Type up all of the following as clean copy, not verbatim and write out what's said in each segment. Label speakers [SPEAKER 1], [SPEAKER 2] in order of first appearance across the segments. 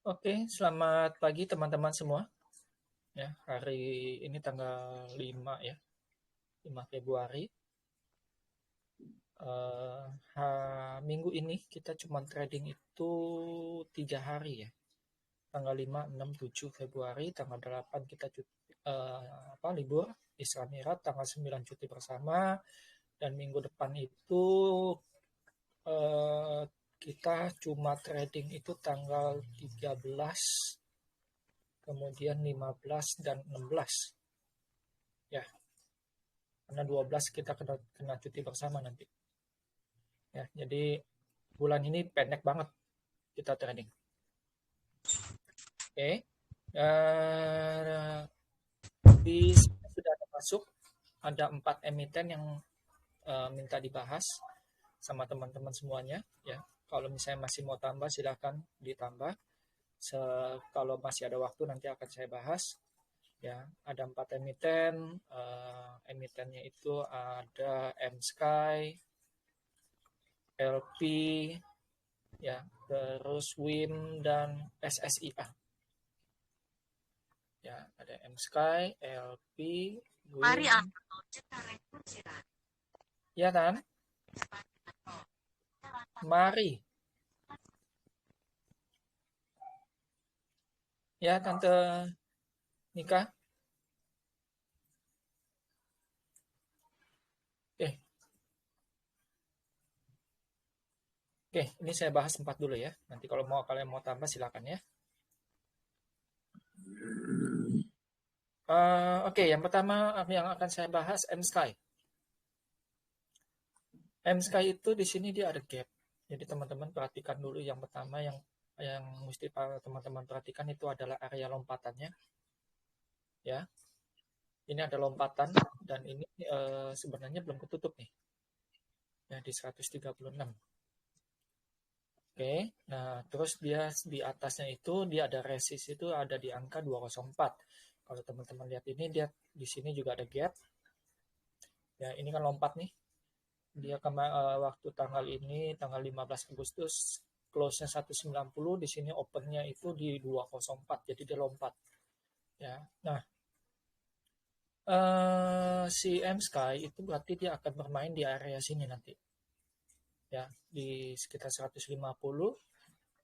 [SPEAKER 1] Oke, selamat pagi teman-teman semua. Ya, hari ini tanggal 5 ya, 5 Februari. Minggu ini kita cuma trading itu 3 hari ya. Tanggal 5, 6, 7 Februari, tanggal 8 kita libur Isra Mi'raj, tanggal 9 cuti bersama, dan minggu depan itu eh, kita cuma trading itu tanggal 13, kemudian 15 dan 16 ya, karena 12 kita kena cuti bersama nanti ya. Jadi bulan ini pendek banget kita trading. Oke. Uh, di sini sudah ada masuk, ada 4 emiten yang minta dibahas sama teman-teman semuanya ya. Kalau misalnya masih mau tambah silahkan ditambah. Kalau masih ada waktu nanti akan saya bahas ya. Ada 4 emiten. Emitennya itu ada M-Sky, LP, ya, terus WIM dan SSIA. Ya, ada M-Sky, LP, WIM. Ya kan? Mari. Ya, Tante Nika. Oke, ini saya bahas 4 dulu ya. Nanti kalau kalian mau tambah silakan ya. Oke, yang pertama yang akan saya bahas M-Sky. M-Sky itu di sini dia ada gap. Jadi teman-teman perhatikan dulu yang pertama yang mesti teman-teman perhatikan itu adalah area lompatannya. Ya, ini ada lompatan dan ini sebenarnya belum ketutup nih. Ya, di 136. Oke, nah terus dia di atasnya itu dia ada resist itu ada di angka 204. Kalau teman-teman lihat ini dia di sini juga ada gap. Ya, ini kan lompat nih. Dia waktu tanggal ini tanggal 15 Agustus close-nya 190, di sini open-nya itu di 204. Jadi dia lompat. Ya. Nah, si M-Sky itu berarti dia akan bermain di area sini nanti. Ya, di sekitar 150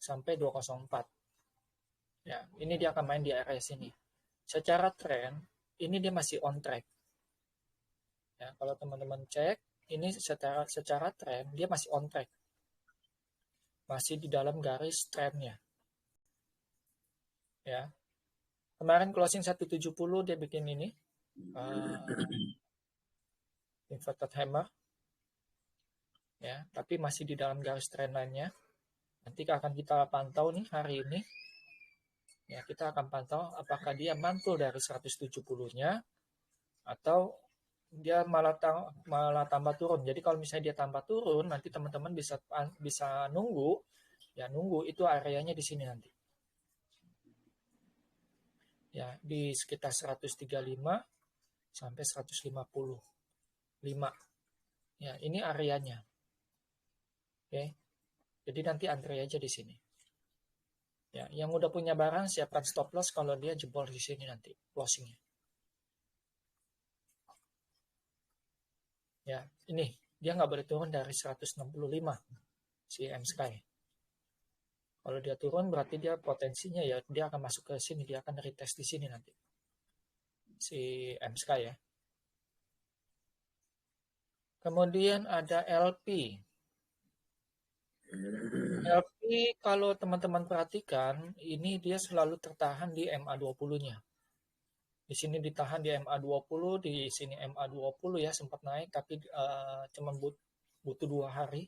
[SPEAKER 1] sampai 204. Ya, ini dia akan main di area sini. Secara tren, ini dia masih on track. Ya, kalau teman-teman cek, ini secara tren dia masih on track. Masih di dalam garis trendnya. Ya. Kemarin closing 170 dia bikin ini. Inverted hammer. Ya, tapi masih di dalam garis trend line-nya. Nanti akan kita pantau nih hari ini. Ya, kita akan pantau apakah dia mantul dari 170-nya atau dia malah tambah turun. Jadi kalau misalnya dia tambah turun, nanti teman-teman bisa nunggu, ya nunggu itu areanya di sini nanti. Ya, di sekitar 135 sampai 155. Ya, ini areanya. Oke. Jadi nanti antri aja di sini. Ya, yang udah punya barang siapkan stop loss kalau dia jebol di sini nanti closingnya. Ya, ini dia nggak boleh turun dari 165 si M-Sky. Kalau dia turun berarti dia potensinya ya dia akan masuk ke sini, dia akan retest di sini nanti. Si M-Sky ya. Kemudian ada LP. LP kalau teman-teman perhatikan, ini dia selalu tertahan di MA20-nya. Di sini ditahan di MA20, di sini MA20 ya sempat naik tapi cuma butuh 2 hari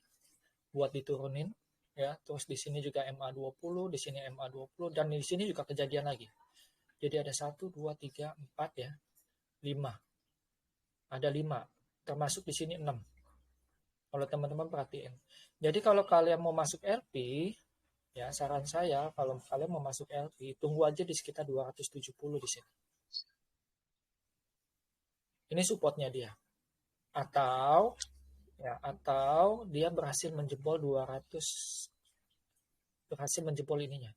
[SPEAKER 1] buat diturunin ya. Terus di sini juga MA20, di sini MA20 dan di sini juga kejadian lagi. Jadi ada 1 2 3 4 ya. 5. Ada 5. Termasuk di sini 6. Kalau teman-teman perhatiin. Jadi kalau kalian mau masuk LP, ya saran saya kalau kalian mau masuk LP, tunggu aja di sekitar 270 di sini. Ini supportnya dia. Atau dia berhasil menjebol 200, berhasil menjebol ininya.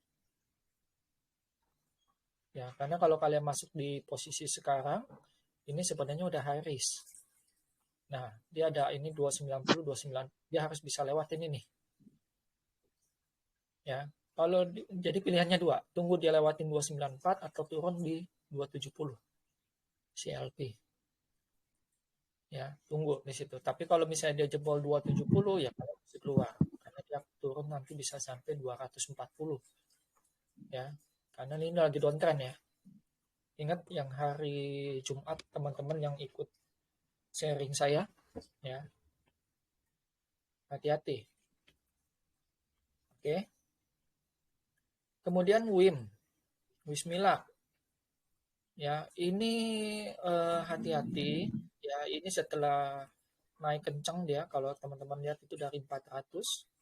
[SPEAKER 1] Ya, karena kalau kalian masuk di posisi sekarang, ini sebenarnya udah high risk. Nah, dia ada ini 290, 29, dia harus bisa lewatin ini. Ya, kalau jadi pilihannya dua, tunggu dia lewatin 294 atau turun di 270 CLP. Ya, tunggu di situ. Tapi kalau misalnya dia jebol 270 ya kalian mesti keluar karena dia turun nanti bisa sampai 240 ya. Karena ini lagi downtrend ya. Ingat yang hari Jumat teman-teman yang ikut sharing saya ya. Hati-hati. Oke. Kemudian Wismila. Ya, ini hati-hati ya. Ini setelah naik kencang dia kalau teman-teman lihat itu dari 400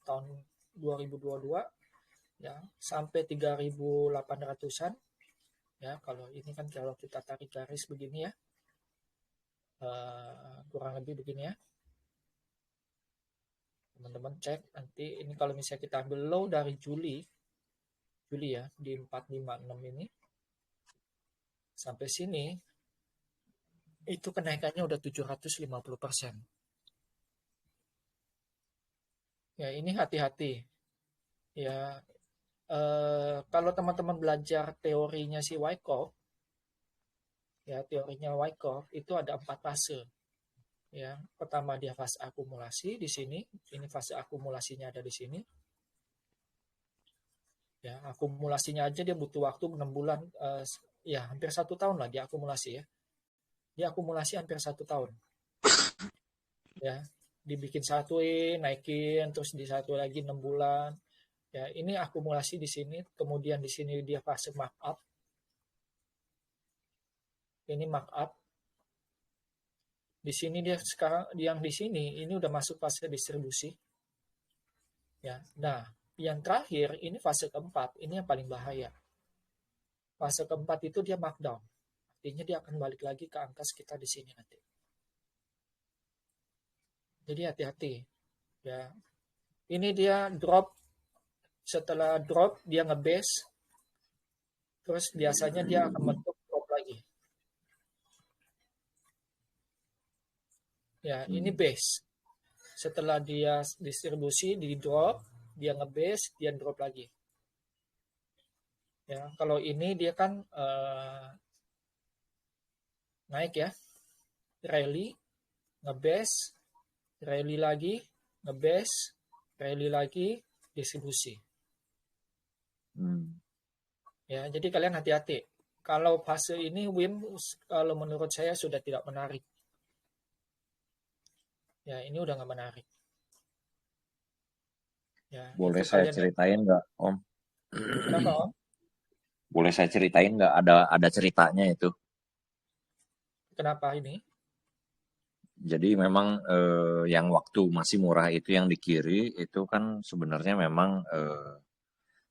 [SPEAKER 1] tahun 2022 ya sampai 3.800-an ya. Kalau ini kan kalau kita tarik garis begini ya, kurang lebih begini ya, teman-teman cek nanti. Ini kalau misalnya kita ambil low dari Juli ya di 456 ini sampai sini itu kenaikannya udah 750%. Ya, ini hati-hati ya. Kalau teman-teman belajar teorinya si Wyckoff ya, teorinya Wyckoff itu ada 4 fase ya. Pertama dia fase akumulasi di sini, ini fase akumulasinya ada di sini ya. Akumulasinya aja dia butuh waktu 6 bulan, ya hampir 1 tahun lah dia akumulasi ya. Dia akumulasi hampir 1 tahun ya. Dibikin satuin, naikin, terus di satu lagi 6 bulan ya. Ini akumulasi di sini, kemudian di sini dia fase markup. Ini markup. Di sini dia sekarang yang di sini ini udah masuk fase distribusi. Ya. Nah, yang terakhir ini fase keempat, ini yang paling bahaya. Fase keempat itu dia markdown. Artinya dia akan balik lagi ke angka sekitar di sini nanti. Jadi hati-hati ya. Ini dia drop, setelah drop dia ngebase, terus biasanya dia akan bentuk drop lagi. Ya, ini base. Setelah dia distribusi di drop, dia ngebase, dia drop lagi. Ya, kalau ini dia kan naik ya, rally, ngebase, rally lagi, ngebase, rally lagi, distribusi. Ya, jadi kalian hati-hati. Kalau fase ini WIM kalau menurut saya sudah tidak menarik. Ya, ini udah nggak menarik. Ya,
[SPEAKER 2] Boleh
[SPEAKER 1] itu
[SPEAKER 2] saya
[SPEAKER 1] kalian
[SPEAKER 2] ceritain nggak, Om?
[SPEAKER 1] kenapa Om?
[SPEAKER 2] Boleh saya ceritain nggak? Ada ceritanya itu.
[SPEAKER 1] Kenapa ini?
[SPEAKER 2] Jadi memang yang waktu masih murah itu yang di kiri itu kan sebenarnya memang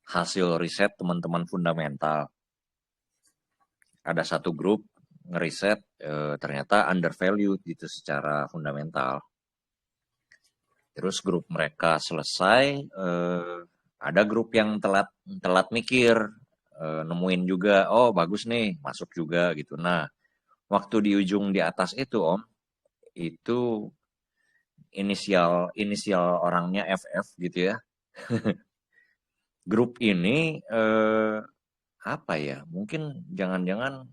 [SPEAKER 2] hasil riset teman-teman fundamental. Ada satu grup ngeriset ternyata undervalued gitu secara fundamental. Terus grup mereka selesai, ada grup yang telat mikir, nemuin juga, oh bagus nih, masuk juga gitu. Nah, waktu di ujung di atas itu Om, itu inisial orangnya FF gitu ya. Grup ini apa ya? Mungkin jangan-jangan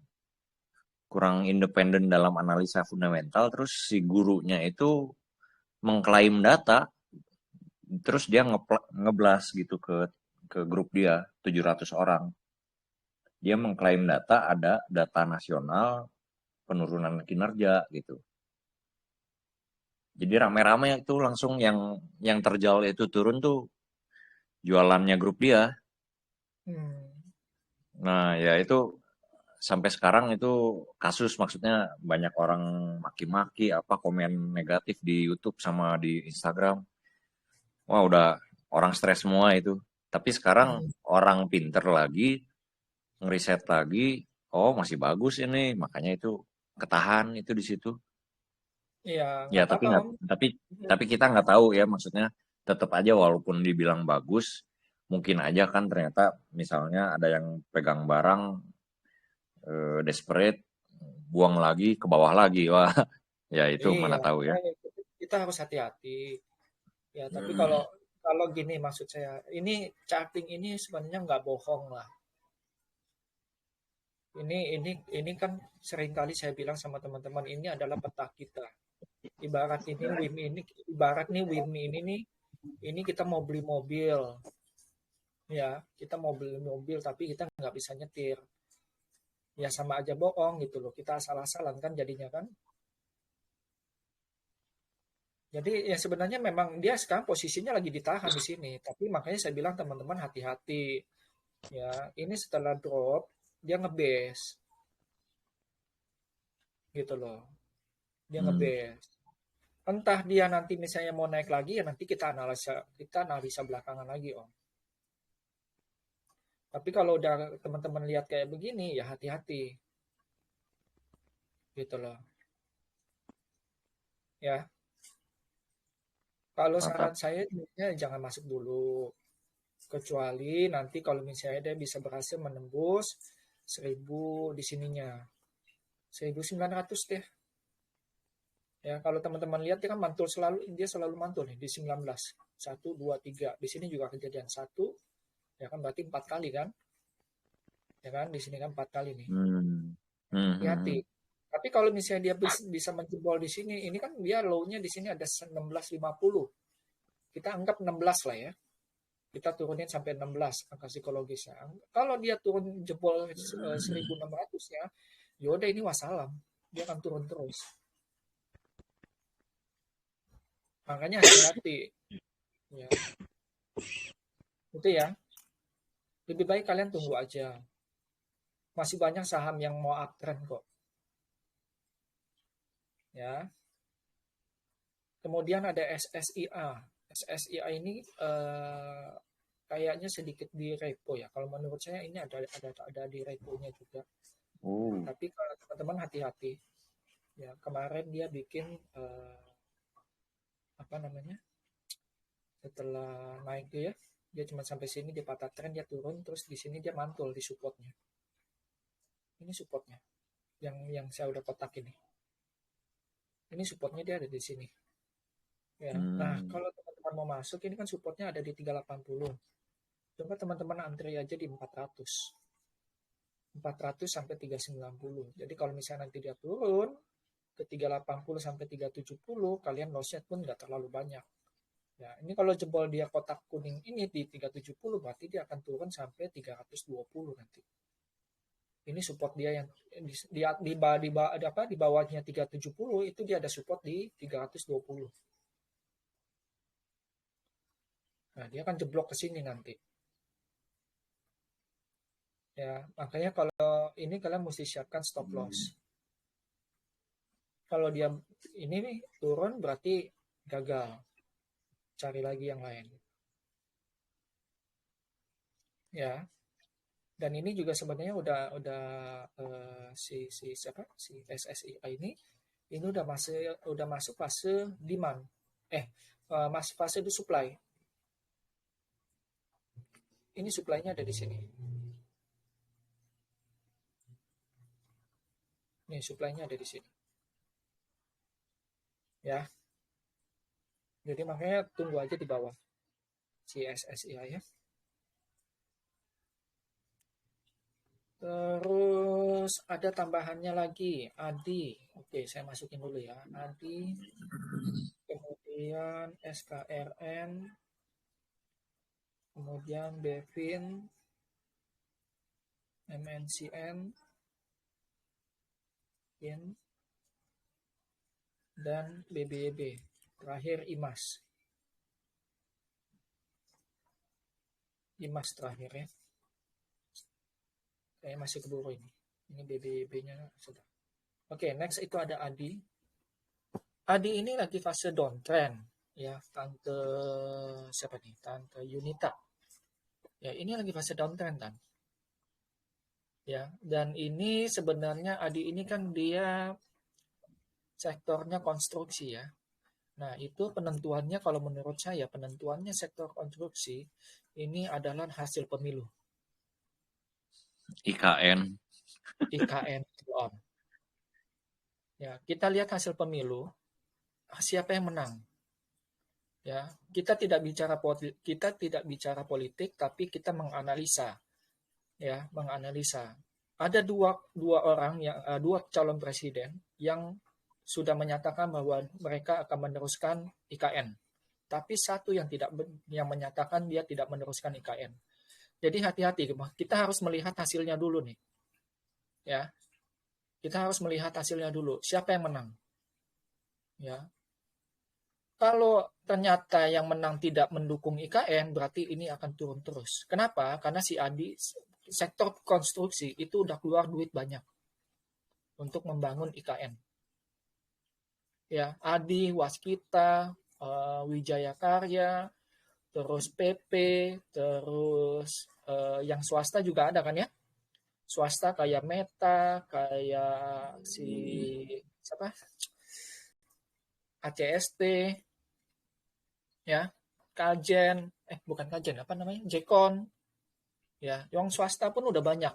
[SPEAKER 2] kurang independen dalam analisa fundamental. Terus si gurunya itu mengklaim data, terus dia ngeblas gitu ke grup dia 700 orang. Dia mengklaim data ada data nasional penurunan kinerja gitu. Jadi rame-rame itu langsung yang terjual itu turun tuh jualannya grup dia. Nah, ya itu sampai sekarang itu kasus, maksudnya banyak orang maki-maki apa komen negatif di YouTube sama di Instagram. Wah, udah orang stres semua itu. Tapi sekarang orang pinter lagi ngeriset lagi, oh masih bagus ini, makanya itu ketahan itu di situ.
[SPEAKER 1] Iya,
[SPEAKER 2] Ya,
[SPEAKER 1] nggak
[SPEAKER 2] tapi
[SPEAKER 1] apa-apa
[SPEAKER 2] nggak
[SPEAKER 1] Om.
[SPEAKER 2] tapi kita nggak tahu ya, maksudnya tetap aja walaupun dibilang bagus, mungkin aja kan ternyata misalnya ada yang pegang barang desperate, buang lagi ke bawah lagi, wah ya itu
[SPEAKER 1] Iya,
[SPEAKER 2] mana tahu ya.
[SPEAKER 1] makanya kita harus hati-hati. Ya, tapi
[SPEAKER 2] Hmm.
[SPEAKER 1] kalau kalau gini maksud saya, ini charting ini sebenarnya nggak bohong lah. Ini kan seringkali saya bilang sama teman-teman ini adalah peta kita. Ibarat ini WIM ini, ibarat nih WIM ini nih, ini kita mau beli mobil, ya kita mau beli mobil tapi kita nggak bisa nyetir. Ya sama aja bohong gitu loh. Kita asal-asalan kan jadinya kan. Jadi ya sebenarnya memang dia sekarang posisinya lagi ditahan di sini. Tapi makanya saya bilang teman-teman hati-hati. Ya, ini setelah drop dia ngebase gitu loh. Dia
[SPEAKER 2] Hmm.
[SPEAKER 1] ngebase. Entah dia nanti misalnya mau naik lagi ya nanti kita analisa belakangan lagi Om. Tapi kalau udah teman-teman lihat kayak begini ya hati-hati gitu loh. Ya, kalau
[SPEAKER 2] Mantap.
[SPEAKER 1] saran saya sebenarnya jangan masuk dulu. Kecuali nanti kalau misalnya dia bisa berhasil menembus 1000 di sininya. 1900 deh. Ya, kalau teman-teman lihat dia kan mantul selalu, dia selalu mantul nih di 19. 1, 2, 3. Di sini juga kejadian 1, ya kan berarti 4 kali kan? Ya kan, di sini kan 4 kali nih.
[SPEAKER 2] Hmm. Hmm, hmm,
[SPEAKER 1] Hati-hati.
[SPEAKER 2] hmm.
[SPEAKER 1] Tapi kalau misalnya dia bisa menjebol di sini, ini kan dia low-nya di sini ada 1650. Kita anggap 16 lah ya. Kita turunin sampai 16 angka psikologisnya. Kalau dia turun jebol 1600 ya, yaudah ini wassalam. Dia akan turun terus. Makanya hati-hati. Ya, itu ya. Lebih baik kalian tunggu aja. Masih banyak saham yang mau uptrend kok. Ya. Kemudian ada SSIA. SSIA ini kayaknya sedikit di repo ya. Kalau menurut saya ini ada di repo-nya juga. Ya,
[SPEAKER 2] Oh.
[SPEAKER 1] tapi kalau teman-teman hati-hati. Ya, kemarin dia bikin apa namanya? Setelah naik dia cuma sampai sini di patah tren dia turun terus di sini dia mantul di supportnya. Ini supportnya yang saya udah kotak ini. Ini supportnya dia ada di sini. Ya. Nah,
[SPEAKER 2] Hmm.
[SPEAKER 1] kalau teman-teman mau masuk ini kan supportnya ada di 380. Coba teman-teman antri aja di 400. 400 sampai 390. Jadi kalau misalnya nanti dia turun ke 380 sampai 370, kalian lossnya pun nggak terlalu banyak. Ya, ini kalau jebol dia kotak kuning ini di 370 berarti dia akan turun sampai 320 nanti. Ini support dia yang di bawahnya 370 itu dia ada support di 320. Nah, dia akan jeblok ke sini nanti. Ya, makanya kalau ini kalian mesti siapkan stop loss. Kalau dia ini nih turun berarti gagal. Cari lagi yang lain. Ya. Dan ini juga sebenarnya udah si siapa? Si SSIA ini udah masuk fase demand. Masuk fase di supply. Ini supply-nya ada di sini. Nih, supply-nya ada di sini. Ya. Jadi makanya tunggu aja di bawah si SSIA ya. Terus ada tambahannya lagi, ADI. Oke, saya masukin dulu ya. ADI, kemudian SKRN, kemudian Bevin, MNCN, IN, dan BBB. Terakhir IMAS. IMAS terakhir ya. Saya masih keburu ini. Ini BBB-nya sudah. Oke, next itu ada ADI. ADI ini lagi fase downtrend. Ya, Tante siapa nih? Tante Yunita. Ya, ini lagi fase downtrend kan. Ya, dan ini sebenarnya ADI ini kan dia sektornya konstruksi ya. Nah, itu penentuannya kalau menurut saya penentuannya sektor konstruksi ini adalah hasil pemilu.
[SPEAKER 2] IKN.
[SPEAKER 1] IKN on. Ya, kita lihat hasil pemilu, siapa yang menang. Ya, kita tidak bicara politik, tapi kita menganalisa, ya, menganalisa. Ada dua orang dua calon presiden yang sudah menyatakan bahwa mereka akan meneruskan IKN, tapi satu yang menyatakan dia tidak meneruskan IKN. Jadi hati-hati, kita harus melihat hasilnya dulu nih, ya. Kita harus melihat hasilnya dulu, siapa yang menang, ya. Kalau ternyata yang menang tidak mendukung IKN, berarti ini akan turun terus. Kenapa? Karena si Adi, sektor konstruksi itu udah keluar duit banyak untuk membangun IKN. Ya, Adi, Waskita, Wijaya Karya, terus PP, terus yang swasta juga ada kan ya? Swasta kayak Meta, kayak si siapa? ACST, ya, Kajen, bukan Kajen, apa namanya? Jekon, ya, yang swasta pun udah banyak.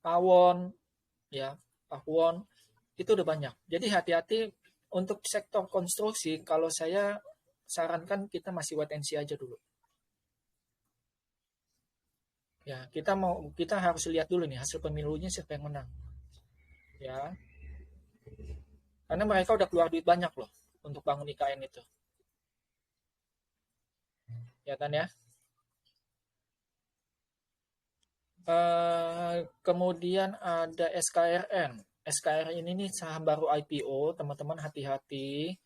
[SPEAKER 1] Pawon, ya, Pakuwon, itu udah banyak. Jadi hati-hati untuk sektor konstruksi, kalau saya sarankan kita masih wait and see aja dulu. Ya, kita harus lihat dulu nih hasil pemilunya siapa yang menang. Ya, karena mereka udah keluar duit banyak loh untuk bangun IKN itu. Ya kan ya? Kemudian ada SKRN. SKRN ini nih saham baru IPO, teman-teman hati-hati.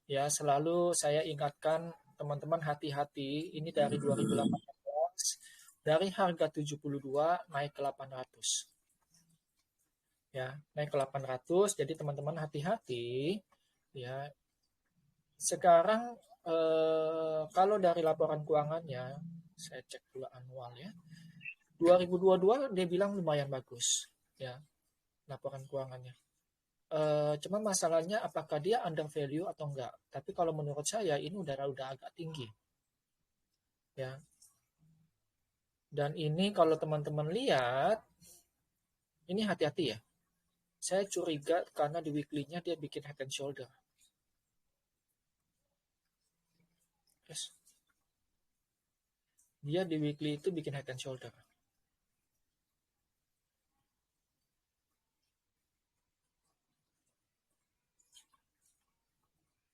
[SPEAKER 1] Ya, selalu saya ingatkan teman-teman hati-hati. Ini dari 2018, dari harga 72 naik ke 800. Ya, naik ke 800. Jadi teman-teman hati-hati. Ya, sekarang kalau dari laporan keuangannya, saya cek dulu anual ya. 2022 dia bilang lumayan bagus, ya, laporan keuangannya. Cuma masalahnya apakah dia under value atau enggak. Tapi kalau menurut saya ini udah agak tinggi. Ya. Dan ini kalau teman-teman lihat, ini hati-hati ya. Saya curiga karena di weekly-nya dia bikin head and shoulder. Yes. Dia di weekly itu bikin head and shoulder.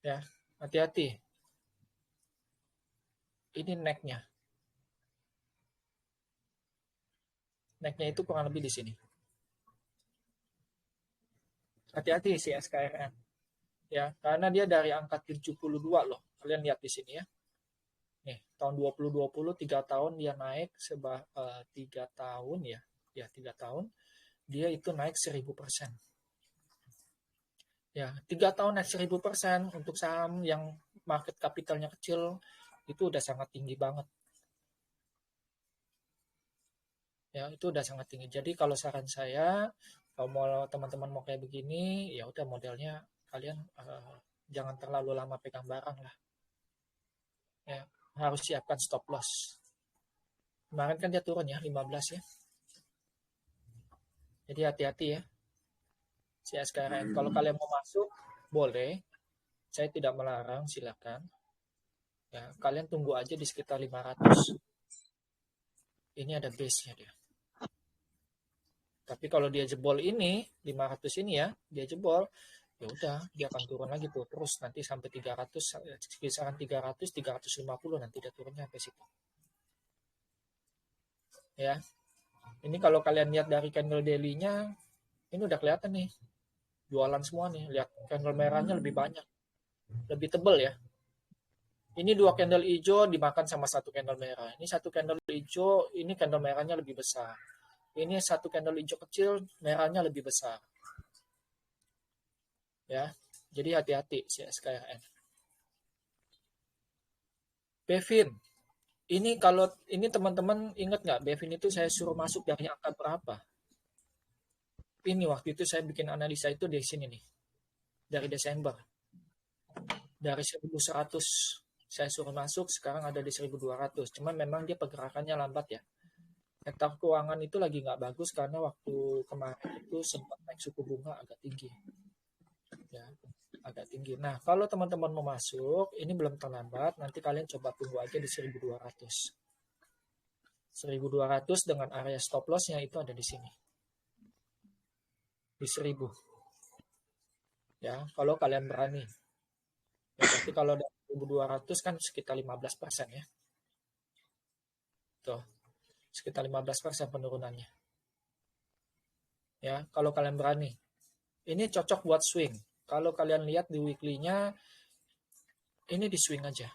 [SPEAKER 1] Ya, hati-hati. Ini neck-nya. Neck-nya itu kurang lebih di sini. Hati-hati si SKRN. Ya, karena dia dari angka 72 loh. Kalian lihat di sini ya. Nih, tahun 2020 3 tahun dia naik 3 tahun ya. Ya, 3 tahun dia itu naik 1000%. Ya, 3 tahun naik 1000% untuk saham yang market capitalnya kecil itu udah sangat tinggi banget. Ya, itu udah sangat tinggi. Jadi kalau saran saya, kalau mau teman-teman mau kayak begini, ya udah modelnya kalian jangan terlalu lama pegang barang lah. Ya, harus siapkan stop loss. Kemarin kan dia turun ya 15 ya. Jadi hati-hati ya. Si SKRN. Kalau kalian mau masuk, boleh. Saya tidak melarang, silakan. Ya, kalian tunggu aja di sekitar 500. Ini ada base-nya dia. Tapi kalau dia jebol ini, 500 ini ya, dia jebol, ya udah, dia akan turun lagi tuh terus nanti sampai 300, kisaran 300, 350 nanti dia turunnya sampai situ. Ya. Ini kalau kalian lihat dari candle daily-nya, ini udah kelihatan nih. Jualan semua nih, lihat candle merahnya lebih banyak. Lebih tebal ya. Ini 2 candle hijau dimakan sama 1 candle merah. Ini 1 candle hijau, ini candle merahnya lebih besar. Ini 1 candle hijau kecil, merahnya lebih besar. Ya, jadi hati-hati si SKRN. Bevin, ini kalau ini teman-teman ingat nggak, Bevin itu saya suruh masuk dari angka berapa? Ini waktu itu saya bikin analisa itu di sini nih, dari Desember. Dari 1100 saya suruh masuk, sekarang ada di 1200. Cuman memang dia pergerakannya lambat ya. Sektor keuangan itu lagi nggak bagus karena waktu kemarin itu sempat naik suku bunga agak tinggi, ya, agak tinggi. Nah, kalau teman-teman mau masuk, ini belum terlambat, nanti kalian coba tunggu aja di 1200. 1200 dengan area stop loss-nya itu ada di sini, di 1000. Ya, kalau kalian berani. Ya, berarti kalau dari 1200 kan sekitar 15% ya. Tuh, sekitar 15% penurunannya. Ya, kalau kalian berani. Ini cocok buat swing. Kalau kalian lihat di weekly-nya, ini di swing aja.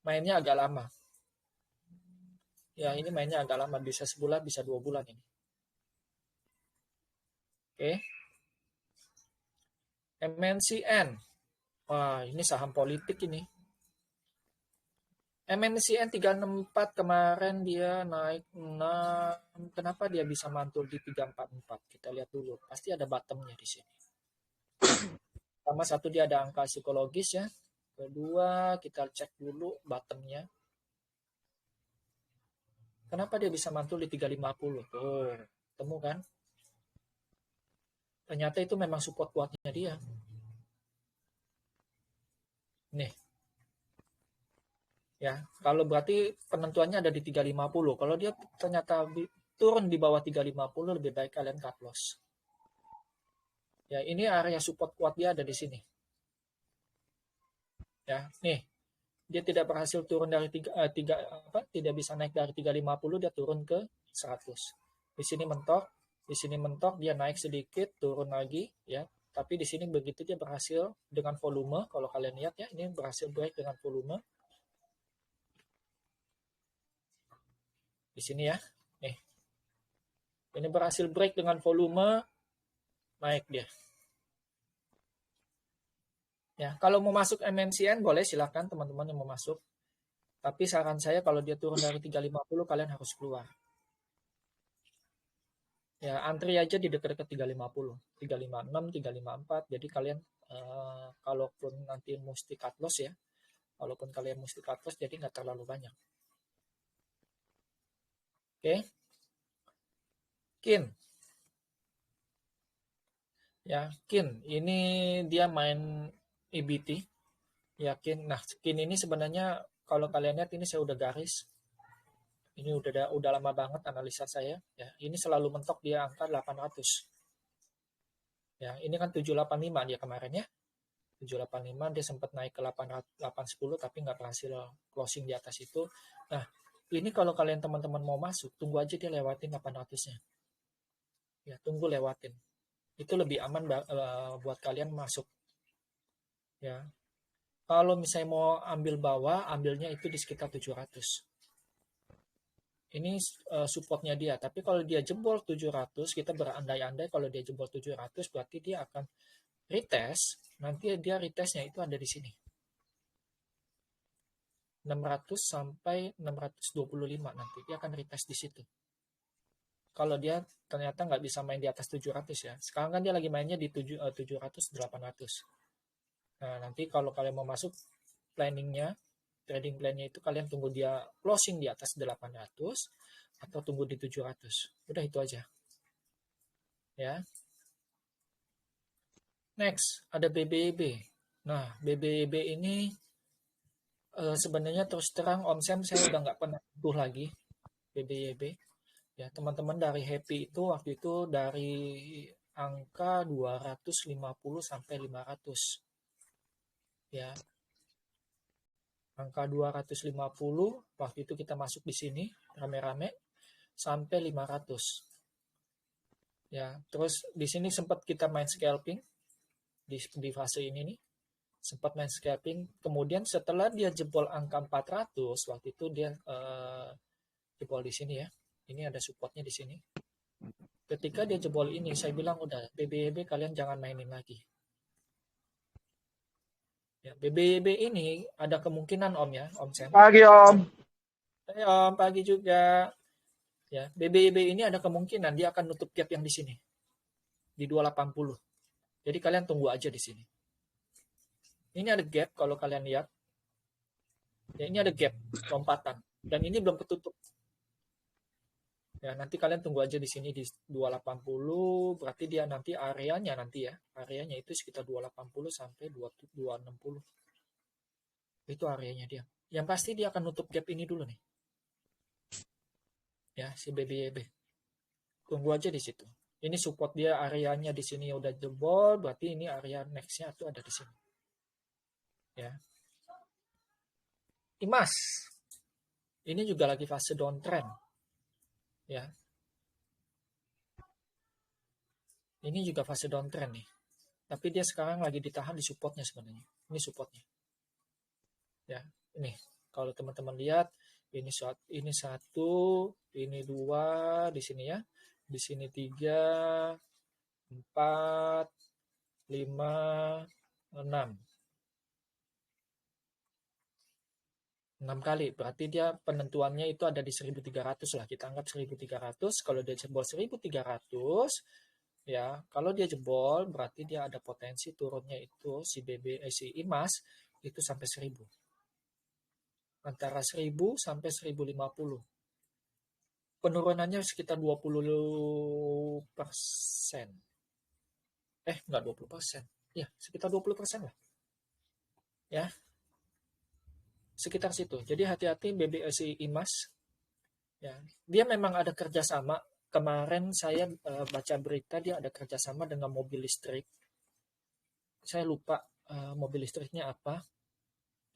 [SPEAKER 1] Mainnya agak lama. Ya, ini mainnya agak lama. Bisa sebulan, bisa 2 bulan ini. Oke. MNCN. Wah, ini saham politik ini. MNCN 364 kemarin dia naik 6. Kenapa dia bisa mantul di 344? Kita lihat dulu. Pasti ada bottomnya di sini. Pertama, satu dia ada angka psikologis ya. Kedua, kita cek dulu bottomnya. Kenapa dia bisa mantul di 350? Tuh, temu kan? Ternyata itu memang support kuatnya dia. Nih. Ya, kalau berarti penentuannya ada di 350. Kalau dia ternyata turun di bawah 350, lebih baik kalian cut loss. Ya, ini area support kuat dia ada di sini. Ya, nih. Dia tidak berhasil turun dari tidak bisa naik dari 350, dia turun ke 100. Di sini mentok, dia naik sedikit, turun lagi ya. Tapi di sini begitu dia berhasil dengan volume, kalau kalian lihat ya, ini berhasil break dengan volume. Di sini ya. Nih. Ini berhasil break dengan volume, naik dia. Ya, kalau mau masuk MNCN boleh, silakan teman-teman yang mau masuk. Tapi saran saya kalau dia turun dari 350 kalian harus keluar. Ya, antri aja di dekat-dekat 350, 356, 354. Jadi kalian kalaupun nanti mesti cut loss ya, walaupun kalian mesti cut loss jadi nggak terlalu banyak. Oke. Kin. Ya, Kin. Ini dia main EBT. Yakin. Nah, Kin ini sebenarnya kalau kalian lihat ini saya udah garis. Ini udah lama banget analisa saya. Ya, ini selalu mentok dia angka 800. Ya, ini kan 785 dia kemarin ya. 785 dia sempat naik ke 810 tapi nggak berhasil closing di atas itu. Nah, ini kalau kalian teman-teman mau masuk, tunggu aja dia lewatin 800-nya. Ya, tunggu lewatin. Itu lebih aman buat kalian masuk. Ya. Kalau misalnya mau ambil bawah, ambilnya itu di sekitar 700. Ini supportnya dia. Tapi kalau dia jebol 700, kita berandai-andai kalau dia jebol 700 berarti dia akan retest. Nanti dia retestnya itu ada di sini. 600 sampai 625 nanti dia akan retest di situ. Kalau dia ternyata nggak bisa main di atas 700 ya. Sekarang kan dia lagi mainnya di 700 800. Nah, nanti kalau kalian mau masuk planningnya, trading plan-nya itu kalian tunggu dia closing di atas 800 atau tunggu di 700. Udah itu aja. Ya. Next, ada BBB. Nah, BBB ini sebenarnya terus terang Omsem saya udah nggak pernah butuh lagi BBB. Ya, teman-teman dari Happy itu waktu itu dari angka 250 sampai 500. Ya. Angka 250 waktu itu kita masuk di sini rame-rame sampai 500. Ya, terus di sini sempat kita main scalping di fase ini nih. Sempat main scalping, kemudian setelah dia jebol angka 400 waktu itu dia jebol di sini ya. Ini ada supportnya di sini. Ketika dia jebol ini, saya bilang udah BBB kalian jangan mainin lagi. Ya, BBB ini ada kemungkinan Om ya, Om Sam.
[SPEAKER 3] Pagi Om.
[SPEAKER 1] Hey, Om, pagi juga. Ya, BBB ini ada kemungkinan dia akan nutup gap yang di sini. Di 280. Jadi kalian tunggu aja di sini. Ini ada gap kalau kalian lihat. Ya, ini ada gap lompatan dan ini belum ketutup. Ya, nanti kalian tunggu aja di sini di 280, berarti dia nanti areanya nanti ya. Areanya itu sekitar 280 sampai 260. Itu areanya dia. Yang pasti dia akan nutup gap ini dulu nih. Ya, si BBYB. Tunggu aja di situ. Ini support dia areanya di sini udah jebol, berarti ini area next-nya tuh ada di sini. Ya. Imas. Ini juga lagi fase downtrend. Ya. Ini juga fase downtrend nih. Tapi dia sekarang lagi ditahan di supportnya sebenarnya. Ini supportnya. Ya, ini kalau teman-teman lihat ini satu, ini dua di sini ya, di sini 3, 4, 5, 6. 6 kali, berarti dia penentuannya itu ada di 1300 lah, kita anggap 1300. Kalau dia jebol 1300, ya kalau dia jebol berarti dia ada potensi turunnya itu si si IMAS itu sampai 1000, antara 1000 sampai 1050. Penurunannya sekitar 20%. Enggak 20%. Ya, sekitar 20% lah. Ya, sekitar situ. Jadi hati-hati BBSI IMAS. Ya, dia memang ada kerjasama. Kemarin saya baca berita dia ada kerjasama dengan mobil listrik. Saya lupa mobil listriknya apa.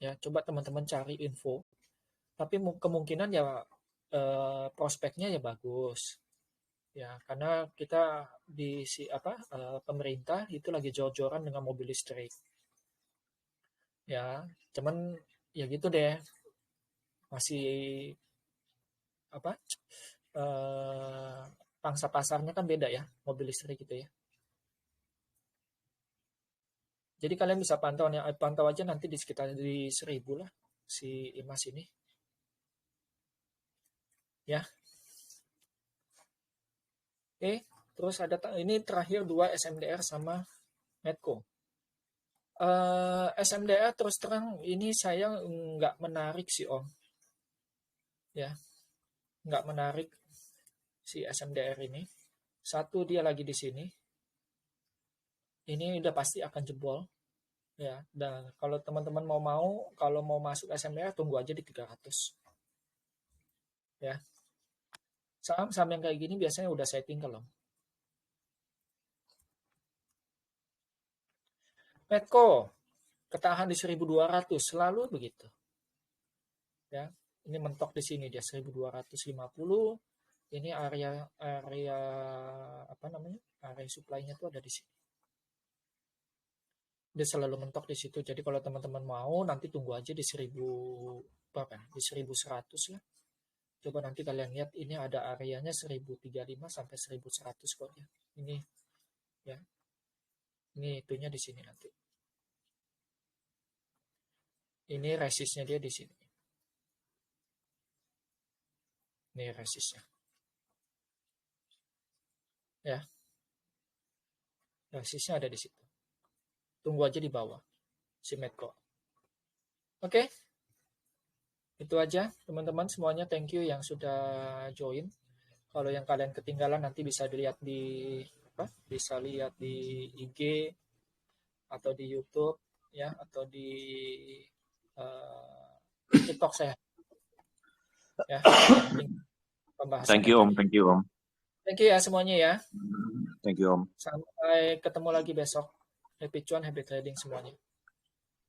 [SPEAKER 1] Ya, coba teman-teman cari info. Tapi kemungkinan ya prospeknya ya bagus. Ya, karena kita di pemerintah itu lagi jor-joran dengan mobil listrik. Ya, cuman ya gitu deh. Masih apa? Pangsa pasarnya kan beda ya, mobil listrik gitu ya. Jadi kalian bisa pantau aja nanti di sekitar di 1000 lah si IMAS ini. Ya. Oke, terus ada ini terakhir 2 SMDR sama Medco. SMDR terus terang ini saya nggak menarik sih Om. Ya, nggak menarik si SMDR ini. Satu dia lagi di sini. Ini udah pasti akan jebol. Ya, dan kalau teman-teman kalau mau masuk SMDR tunggu aja di 300. Ya. Saham-saham yang kayak gini biasanya udah saya tinggal loh. Medco ketahan di 1200 selalu begitu. Ya, ini mentok di sini dia 1250. Ini area apa namanya? Area supply-nya tuh ada di sini. Dia selalu mentok di situ. Jadi kalau teman-teman mau nanti tunggu aja di 1000 berapa? Di 1100 lah. Coba nanti kalian lihat ini ada areanya 1035 sampai 1100 kok ya. Ini ya. Ini itunya di sini nanti. Ini resistnya dia di sini. Ini resistnya. Ya. Resistnya ada di situ. Tunggu aja di bawah si Medco. Oke. Itu aja teman-teman semuanya. Thank you yang sudah join. Kalau yang kalian ketinggalan nanti bisa dilihat di bisa lihat di IG atau di YouTube ya atau di TikTok saya. Ya.
[SPEAKER 2] Thank you Om, thank you Om.
[SPEAKER 1] Thank you ya semuanya ya.
[SPEAKER 2] Thank you Om.
[SPEAKER 1] Sampai ketemu lagi besok. Happy cuan, happy trading semuanya.